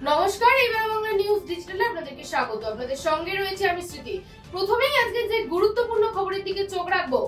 নমস্কার, এবার বাংলা নিউজ ডিজিটালে আপনাদেরকে স্বাগত। আপনাদের সঙ্গে রয়েছে আমি স্মৃতি। প্রথমেই আজকে যে গুরুত্বপূর্ণ খবরের দিকে চোখ রাখবো।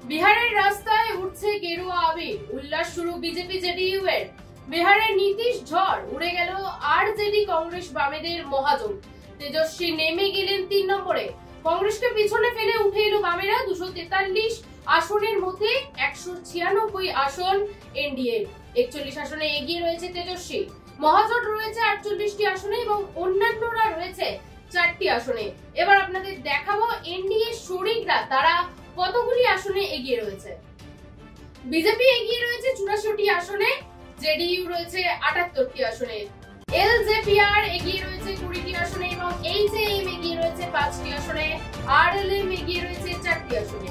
বিহারের রাস্তায় উঠছে গেরুয়া আবির, উল্লাস শুরু বিজেপি জেডিইউ এর। বিহারের নীতিশ ঝড়, উড়ে গেল আরজেডি কংগ্রেস বামেদের মহাজোট। তেজস্বী নেমে গেলেন 3 নম্বরে। কংগ্রেসকে পিছনে ফেলে উঠে এলো বামেরা। 243 আসনের মধ্যে 196 আসন এনডিএ। 41 আসনে এগিয়ে রয়েছে তেজস্বী। মহাজোট রয়েছে 48টি আসনে এবং অন্যান্যরা রয়েছে 4টি আসনে। এবার আপনাদের দেখাবো এনডিএ শরিকরা তারা কতগুলি আসনে এগিয়ে রয়েছে। বিজেপি এগিয়ে রয়েছে 84টি আসনে, জেডিইউ রয়েছে 78টি আসনে, এলজেপিআর এগিয়ে রয়েছে 20টি আসনে এবং এইচএএম এগিয়ে রয়েছে 5টি আসনে, আরএলএম এগিয়ে রয়েছে 4টি আসনে।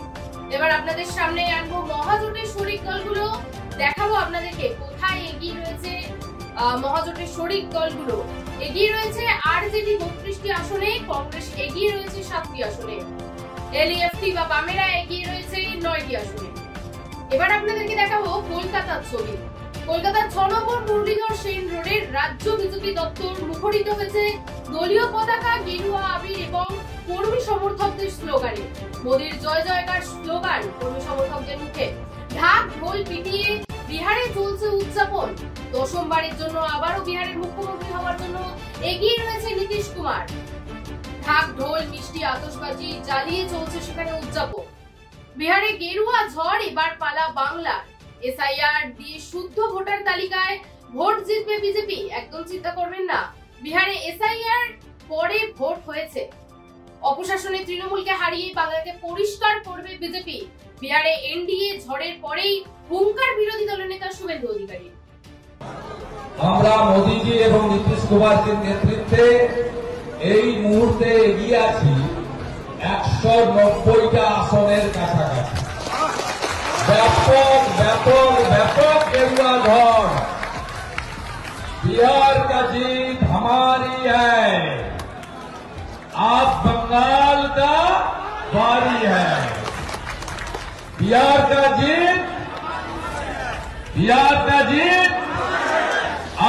এবার আপনাদের সামনে আনবো মহাজোটের শরিক দলগুলো, দেখাবো আপনাদেরকে কোথায় এগিয়ে রয়েছে মহাজোটের শরিক দলগুলো। এগিয়ে রয়েছে আরজেডি 32টি আসনে, কংগ্রেস এগিয়ে রয়েছে 7টি আসনে, এলইএফটি বা বামেরা এগিয়ে রয়েছে 9টি আসনে। এবার আপনাদেরকে দেখাবো কলকাতার ছবি। কলকাতার 6 নম্বর মুরলীধর সেন রোডের রাজ্য বিজেপি দপ্তর মুখরিত হয়েছে দলীয় পতাকা, গেরুয়া আবির এবং কর্মী সমর্থকদের স্লোগানে। মোদীর জয় জয়কার স্লোগান কর্মী সমর্থকদের মুখে। ঢাক ঢোল পিটিয়ে বিহারে চলছে উদযাপন। দশমবারের জন্য আবারও বিহারের মুখ্যমন্ত্রী হওয়ার জন্য এগিয়ে রয়েছে নীতিশ কুমার। ঢাক ঢোল মিষ্টি আতশবাজি জ্বালিয়ে চলছে সেখানে উদযাপন। বিহারে গেরুয়া ঝড়, এবার পালা বাংলার। এসআইআর দিয়ে শুদ্ধ ভোটার তালিকায় ভোট জিতবে বিজেপি, একদম চিন্তা করবেন না। বিহারে এসআইআর পরে ভোট হয়েছে। অপশাসনে তৃণমূলকে হারিয়ে বাংলাকে পরিষ্কার করবে বিজেপি। বিহারে এনডিএ ঝড়ের পরেই হুঙ্কার বিরোধী দলের নেতা শুভেন্দু অধিকারী। আমরা মোদীজি এবং নীতিশ কুমারের নেতৃত্বে এই মুহূর্তে এগিয়ে আছি 190টা আসনের কাছাকাছি। ব্যাপক ব্যাপক ব্যাপক গেরুয়া ঝড়। बिहार का जीत हमारी है, आप बंगाल का बारी है। बिहार का जीत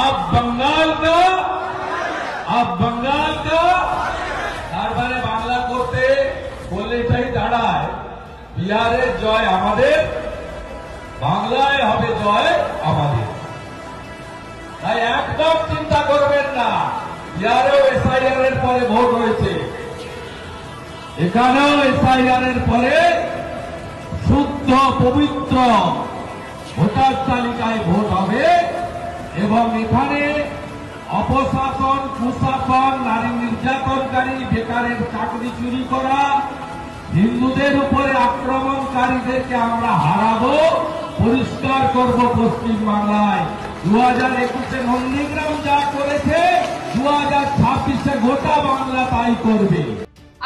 आप बंगाल का তার মানে বাংলা করতে বললে এটাই দাঁড়ায় বিহারের জয় আমাদের, বাংলায় হবে জয় আমাদের। তাই একদম চিন্তা করবেন না। বিহারেও এসআইআর এর পরে ভোট হয়েছে, এখানেও এসআইআর এর পরে শুদ্ধ পবিত্র ভোটার তালিকায় ভোট হবে এবং এখানে অপশাসন, কুশাসন, নারী নির্যাতনকারী, বেকারের চাকরি চুরি করা, হিন্দুদের উপরে আক্রমণকারীদেরকে আমরা হারাবো, পরিষ্কার করব পশ্চিম বাংলায়। 2021-এ নন্দীগ্রাম যা করেছে 2026-এ গোটা বাংলা তাই করবে।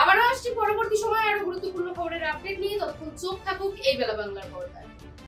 আবারও আসছি পরবর্তী সময় আরো গুরুত্বপূর্ণ খবরের আপডেট নিয়ে। ততক্ষণ চোখ থাকুক এই বেলা বাংলার পর্দায়।